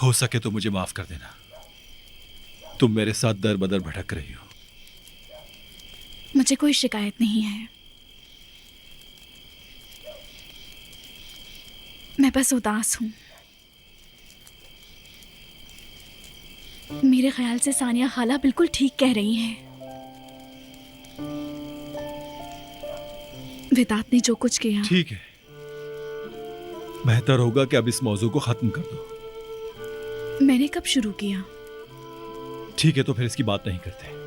हो सके तो मुझे माफ कर देना। तुम मेरे साथ दर बदर भटक रही हो। मुझे कोई शिकायत नहीं है, मैं बस उदास हूँ। मेरे ख्याल से सानिया खाला बिल्कुल ठीक कह रही हैं। वेदांत ने जो कुछ किया। ठीक है, बेहतर होगा कि अब इस मौजू को खत्म कर दो। मैंने कब शुरू किया? ठीक है, तो फिर इसकी बात नहीं करते।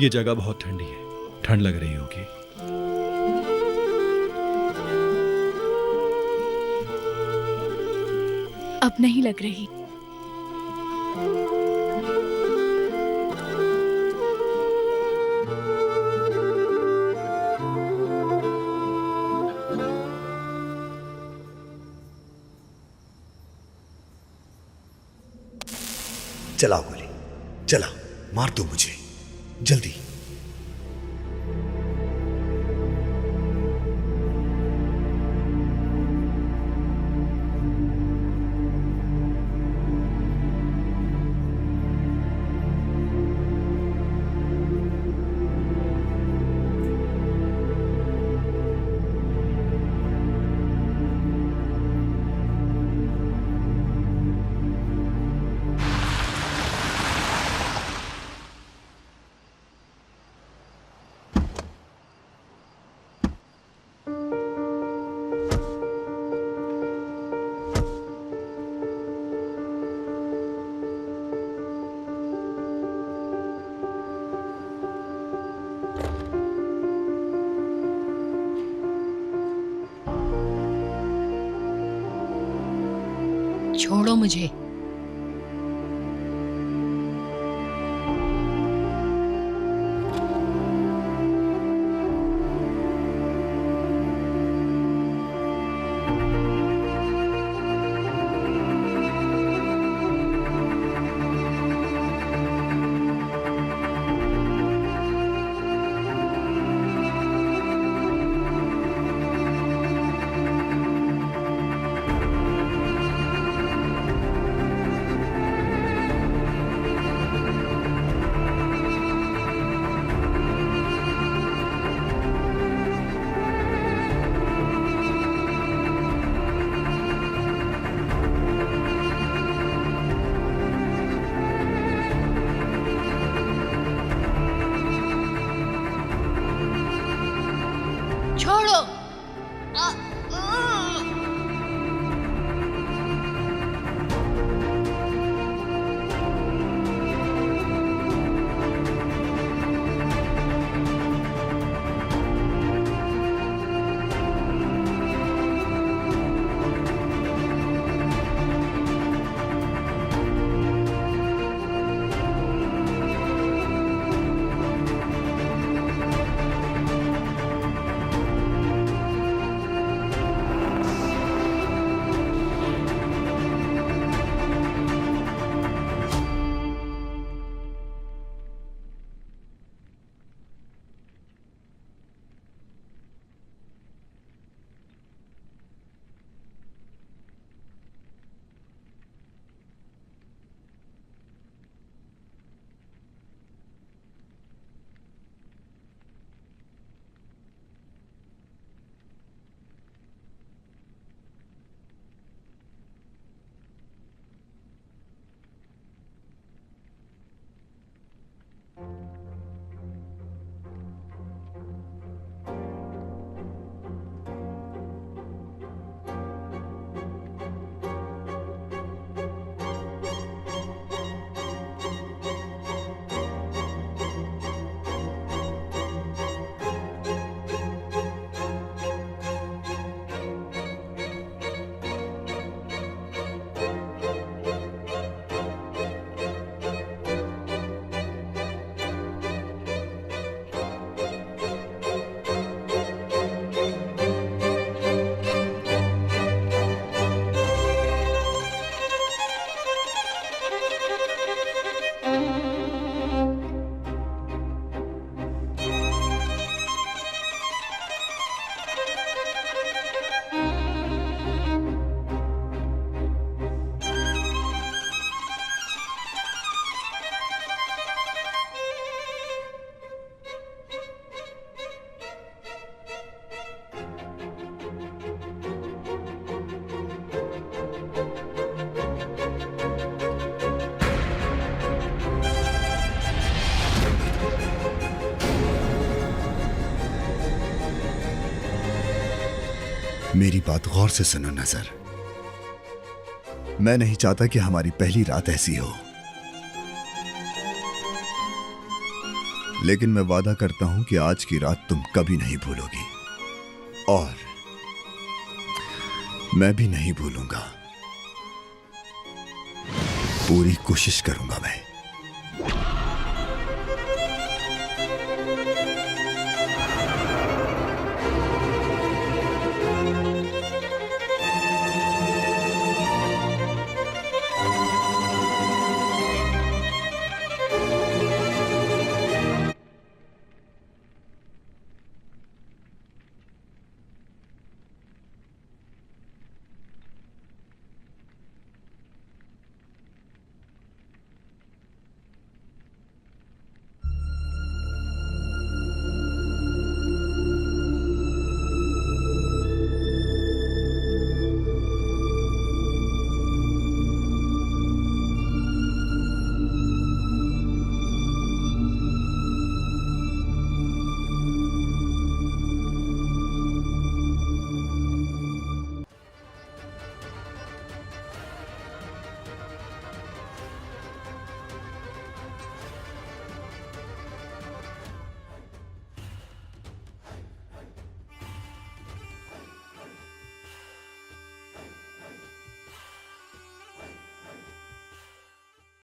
ये जगह बहुत ठंडी है, ठंड लग रही होगी। अब नहीं लग रही। चलाओ गोली, चलाओ, मार दो मुझे जल्दी। छोड़ो मुझे। मेरी बात गौर से सुनो नजर। मैं नहीं चाहता कि हमारी पहली रात ऐसी हो, लेकिन मैं वादा करता हूं कि आज की रात तुम कभी नहीं भूलोगी, और मैं भी नहीं भूलूंगा। पूरी कोशिश करूंगा मैं।